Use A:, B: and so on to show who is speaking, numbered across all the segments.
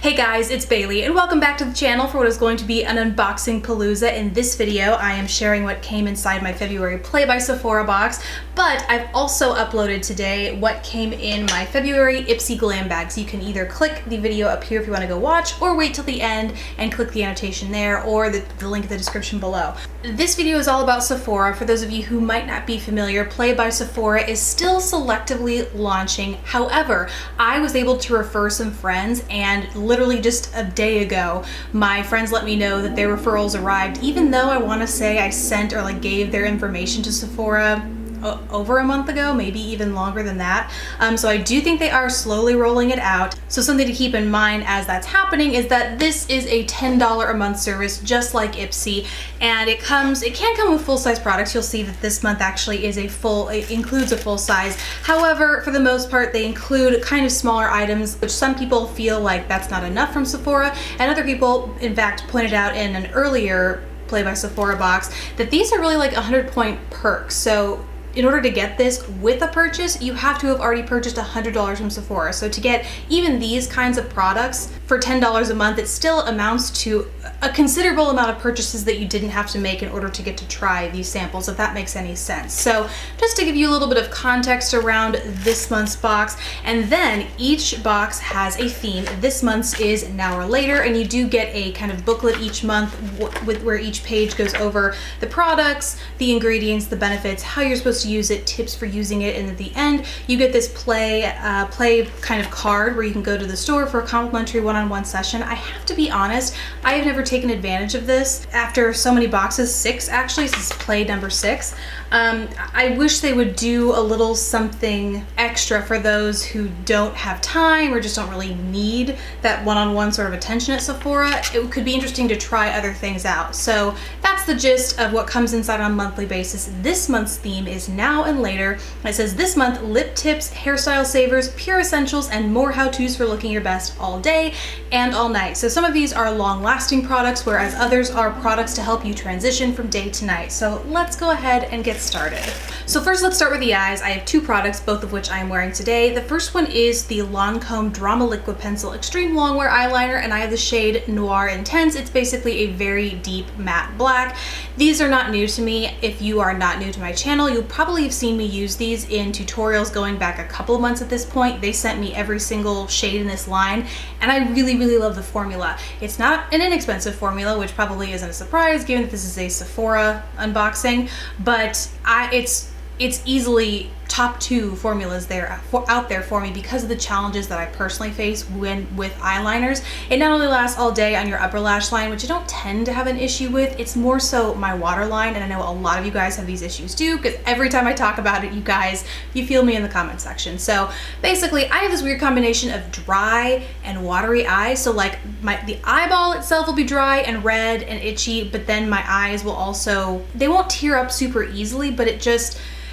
A: Hey guys, it's Bailey and welcome back to the channel for what is going to be an unboxing palooza. In this video, I am sharing what came inside my February Play by Sephora box, but I've also uploaded today what came in my February IPSY glam bag. So you can either click the video up here if you want to go watch, or wait till the end and click the annotation there, or the link in the description below. This video is all about Sephora. For those of you who might not be familiar, Play by Sephora is still selectively launching. However, I was able to refer some friends, and literally just a day ago, my friends let me know that their referrals arrived, even though I want to say I sent or gave their information to Sephora over a month ago, maybe even longer than that. So I do think they are slowly rolling it out. So something to keep in mind as that's happening is that this is a $10 a month service, just like IPSY, and it can come with full-size products. You'll see that this month actually is it includes a full size. However, for the most part, they include kind of smaller items, which some people feel like that's not enough from Sephora, and other people, in fact, pointed out in an earlier Play by Sephora box that these are really like 100-point perks. So in order to get this with a purchase, you have to have already purchased $100 from Sephora. So to get even these kinds of products for $10 a month, it still amounts to a considerable amount of purchases that you didn't have to make in order to get to try these samples, if that makes any sense. So just to give you a little bit of context around this month's box, and then each box has a theme. This month's is Now or Later, and you do get a kind of booklet each month with where each page goes over the products, the ingredients, the benefits, how you're supposed to use it, tips for using it, and at the end you get this play kind of card where you can go to the store for a complimentary one-on-one session. I have to be honest, I have never taken advantage of this after so many boxes, 6 actually, this is play number 6. I wish they would do a little something extra for those who don't have time or just don't really need that one-on-one sort of attention at Sephora. It could be interesting to try other things out. So that's the gist of what comes inside on a monthly basis. This month's theme is Now and Later. It says this month, lip tips, hairstyle savers, pure essentials, and more how-tos for looking your best all day and all night. So some of these are long-lasting products, whereas others are products to help you transition from day to night. So let's go ahead and get started. So first, let's start with the eyes. I have 2 products, both of which I am wearing today. The first one is the Lancome Drama Liquid Pencil Extreme Longwear Eyeliner, and I have the shade Noir Intense. It's basically a very deep matte black. These are not new to me. If you are not new to my channel, you'll probably have seen me use these in tutorials going back a couple of months at this point. They sent me every single shade in this line, and I really, really love the formula. It's not an inexpensive formula, which probably isn't a surprise given that this is a Sephora unboxing, but it's easily top 2 formulas out there for me because of the challenges that I personally face with eyeliners. It not only lasts all day on your upper lash line, which I don't tend to have an issue with, it's more so my waterline, and I know a lot of you guys have these issues too, because every time I talk about it, you feel me in the comment section. So basically, I have this weird combination of dry and watery eyes. So like the eyeball itself will be dry and red and itchy, but then my eyes will also, they won't tear up super easily, but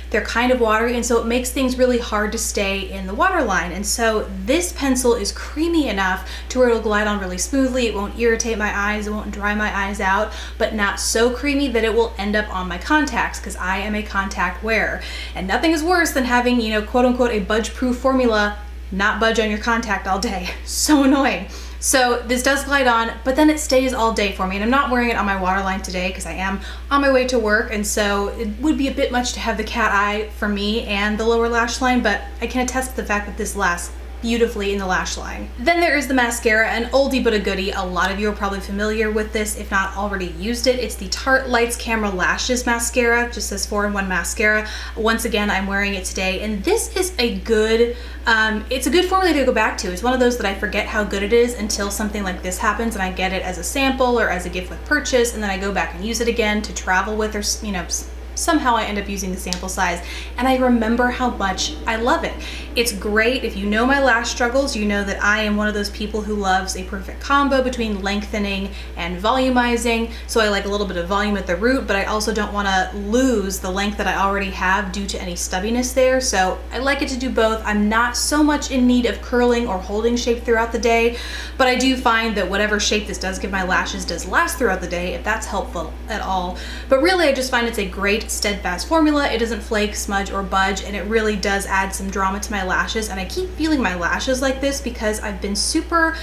A: they're kind of watery, and so it makes things really hard to stay in the waterline. And so this pencil is creamy enough to where it'll glide on really smoothly. It won't irritate my eyes, it won't dry my eyes out, but not so creamy that it will end up on my contacts, because I am a contact wearer. And nothing is worse than having, quote unquote, a budge-proof formula not budge on your contact all day. So annoying. So this does glide on, but then it stays all day for me, and I'm not wearing it on my waterline today because I am on my way to work, and so it would be a bit much to have the cat eye for me and the lower lash line, but I can attest to the fact that this lasts beautifully in the lash line. Then there is the mascara, an oldie but a goodie. A lot of you are probably familiar with this, if not already used it. It's the Tarte Lights Camera Lashes mascara. Just says 4-in-1 mascara. Once again, I'm wearing it today, and this is a good it's a good formula to go back to. It's one of those that I forget how good it is until something like this happens and I get it as a sample or as a gift with purchase, and then I go back and use it again to travel with, or somehow I end up using the sample size, and I remember how much I love it. It's great. If you know my lash struggles, you know that I am one of those people who loves a perfect combo between lengthening and volumizing. So I like a little bit of volume at the root, but I also don't want to lose the length that I already have due to any stubbiness there. So I like it to do both. I'm not so much in need of curling or holding shape throughout the day, but I do find that whatever shape this does give my lashes does last throughout the day, if that's helpful at all. But really, I just find it's a great great steadfast formula. It doesn't flake, smudge, or budge, and it really does add some drama to my lashes. And I keep feeling my lashes like this because I've been super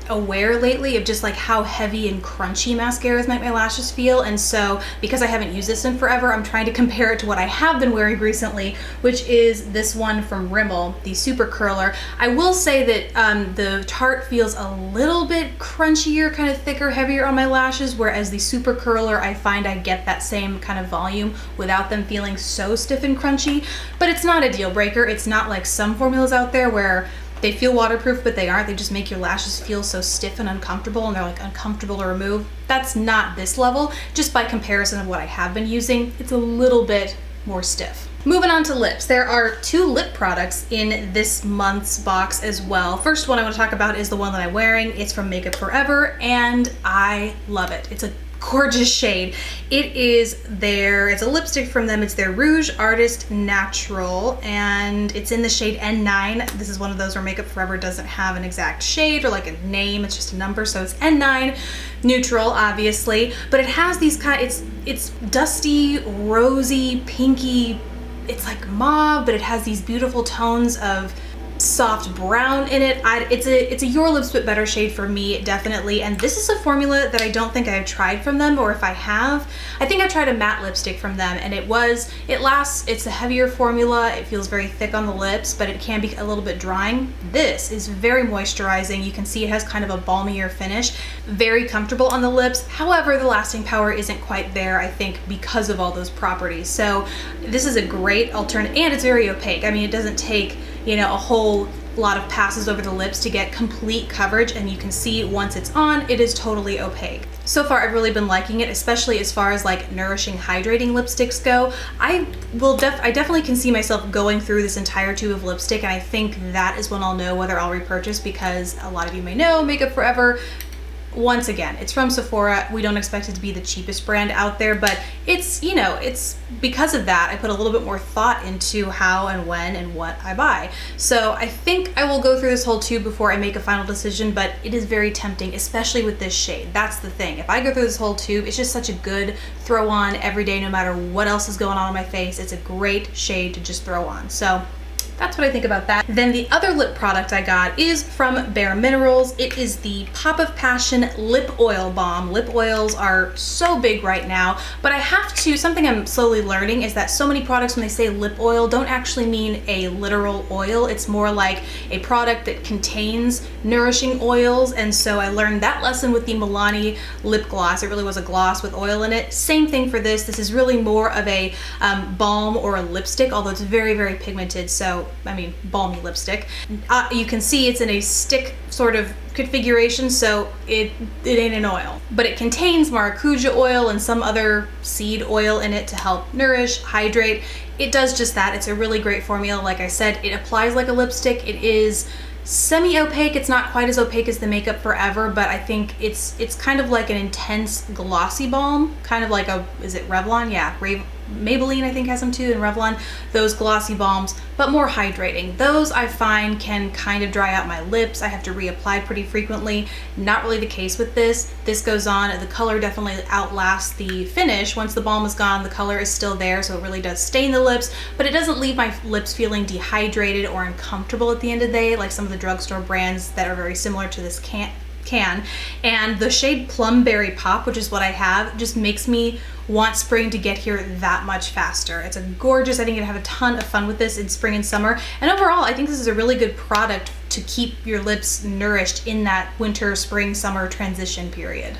A: aware lately of just like how heavy and crunchy mascaras make my lashes feel. And so because I haven't used this in forever, I'm trying to compare it to what I have been wearing recently, which is this one from Rimmel, the Super Curler. I will say that the Tarte feels a little bit crunchier, kind of thicker, heavier on my lashes, whereas the Super Curler, I find I get that same kind of volume without them feeling so stiff and crunchy. But it's not a deal breaker. It's not like some formulas out there where they feel waterproof, but they aren't. They just make your lashes feel so stiff and uncomfortable, and they're like uncomfortable to remove. That's not this level. Just by comparison of what I have been using, it's a little bit more stiff. Moving on to lips. There are 2 lip products in this month's box as well. First one I want to talk about is the one that I'm wearing. It's from Makeup Forever, and I love it. It's a gorgeous shade. It's a lipstick from them. It's their Rouge Artist Natural, and it's in the shade N9. This is one of those where Makeup Forever doesn't have an exact shade or like a name, it's just a number, so it's N9 neutral, obviously, but it has these it's dusty, rosy, pinky, it's like mauve, but it has these beautiful tones of soft brown in it. It's a Your Lips But Better shade for me, definitely. And this is a formula that I don't think I've tried from them, or if I have, I think I tried a matte lipstick from them, and it lasts. It's a heavier formula. It feels very thick on the lips, but it can be a little bit drying. This is very moisturizing. You can see it has kind of a balmier finish, very comfortable on the lips. However, the lasting power isn't quite there, I think, because of all those properties. So this is a great alternative, and it's very opaque. I mean, it doesn't take, you know, a whole lot of passes over the lips to get complete coverage, and you can see once it's on, it is totally opaque. So far, I've really been liking it, especially as far as like nourishing, hydrating lipsticks go. I definitely can see myself going through this entire tube of lipstick, and I think that is when I'll know whether I'll repurchase, because a lot of you may know Makeup Forever, once again, it's from Sephora. We don't expect it to be the cheapest brand out there, but it's, you know, it's because of that I put a little bit more thought into how and when and what I buy. So I think I will go through this whole tube before I make a final decision, but it is very tempting, especially with this shade. That's the thing. If I go through this whole tube, it's just such a good throw on every day, no matter what else is going on my face. It's a great shade to just throw on. So that's what I think about that. Then the other lip product I got is from Bare Minerals. It is the Pop of Passion Lip Oil Balm. Lip oils are so big right now, but I have to, something I'm slowly learning is that so many products, when they say lip oil, don't actually mean a literal oil. It's more like a product that contains nourishing oils, and so I learned that lesson with the Milani lip gloss. It really was a gloss with oil in it. Same thing for this. This is really more of a balm or a lipstick, although it's very, very pigmented, so I mean, balmy lipstick. You can see it's in a stick sort of configuration, so it ain't an oil. But it contains maracuja oil and some other seed oil in it to help nourish, hydrate. It does just that. It's a really great formula. Like I said, it applies like a lipstick. It is semi-opaque. It's not quite as opaque as the Makeup Forever, but I think it's kind of like an intense glossy balm, kind of like a, is it Revlon? Yeah, Maybelline I think has them too, and Revlon, those glossy balms, but more hydrating. Those I find can kind of dry out my lips. I have to reapply pretty frequently. Not really the case with this. This goes on, the color definitely outlasts the finish. Once the balm is gone, the color is still there, so it really does stain the lips, but it doesn't leave my lips feeling dehydrated or uncomfortable at the end of the day, like some of the drugstore brands that are very similar to this can. And the shade Plumberry Pop, which is what I have, just makes me want spring to get here that much faster. It's a gorgeous, I think you'd have a ton of fun with this in spring and summer. And overall, I think this is a really good product to keep your lips nourished in that winter, spring, summer transition period.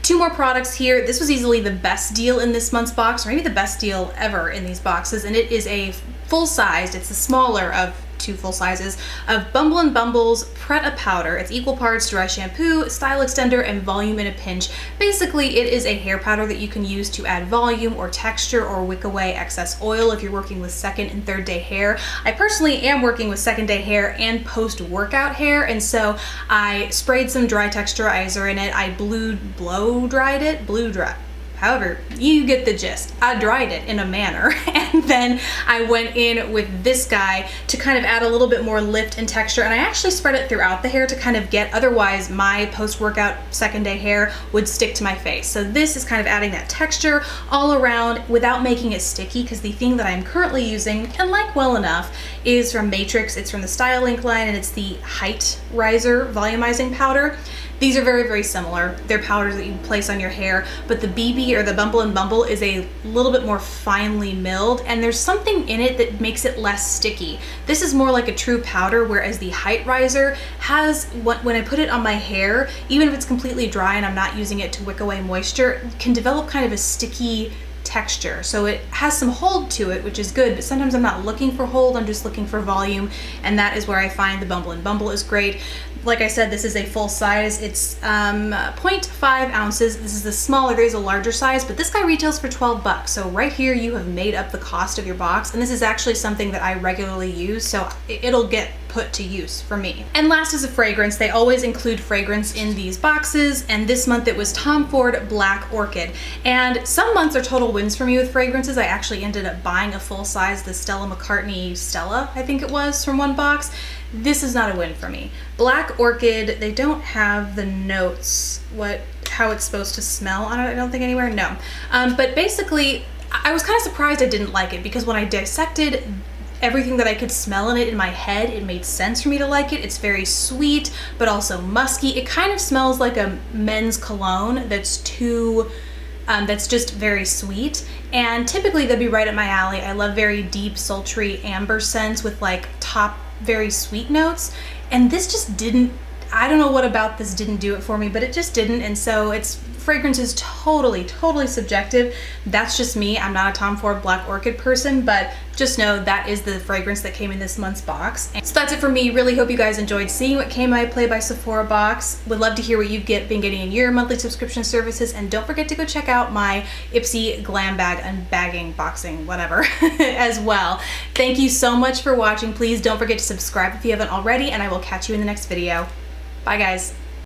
A: 2 more products here. This was easily the best deal in this month's box, or maybe the best deal ever in these boxes, and it is a full-sized, it's the smaller of 2 full sizes of Bumble & Bumble's Pret-A-Powder. It's equal parts dry shampoo, style extender, and volume in a pinch. Basically, it is a hair powder that you can use to add volume or texture or wick away excess oil if you're working with second and third day hair. I personally am working with second day hair and post-workout hair, and so I sprayed some dry texturizer in it. I blow dried it. However, you get the gist. I dried it in a manner, and then I went in with this guy to kind of add a little bit more lift and texture, and I actually spread it throughout the hair to kind of get, otherwise my post-workout second day hair would stick to my face. So this is kind of adding that texture all around without making it sticky, because the thing that I'm currently using, and like well enough, is from Matrix. It's from the Style Link line, and it's the Height Riser Volumizing Powder. These are very, very similar. They're powders that you place on your hair, but the BB or the Bumble and Bumble is a little bit more finely milled, and there's something in it that makes it less sticky. This is more like a true powder, whereas the Height Riser has, when I put it on my hair, even if it's completely dry and I'm not using it to wick away moisture, can develop kind of a sticky texture. So it has some hold to it, which is good, but sometimes I'm not looking for hold, I'm just looking for volume, and that is where I find the Bumble and Bumble is great. Like I said, this is a full size. It's 0.5 ounces. This is the smaller, there is a larger size, but this guy retails for 12 bucks. So right here you have made up the cost of your box, and this is actually something that I regularly use, so it'll get put to use for me. And last is a fragrance. They always include fragrance in these boxes, and this month it was Tom Ford Black Orchid. And some months are total wins for me with fragrances. I actually ended up buying a full size, the Stella McCartney Stella, I think it was, from one box. This is not a win for me. Black Orchid, they don't have the notes, how it's supposed to smell on it, I don't think anywhere, no. But basically, I was kind of surprised I didn't like it, because when I dissected everything that I could smell in it in my head, it made sense for me to like it. It's very sweet, but also musky. It kind of smells like a men's cologne that's just very sweet, and typically they'd be right up my alley. I love very deep, sultry amber scents with like top very sweet notes, and this just didn't, I don't know what about this didn't do it for me, but it just didn't. And so fragrance is totally subjective. That's just me. I'm not a Tom Ford Black Orchid person, but just know that is the fragrance that came in this month's box. And so that's it for me. Really hope you guys enjoyed seeing what came in my Play by Sephora box. Would love to hear what you've been getting in your monthly subscription services, and don't forget to go check out my IPSY glam bag unbagging, boxing, whatever, as well. Thank you so much for watching. Please don't forget to subscribe if you haven't already, and I will catch you in the next video. Bye guys.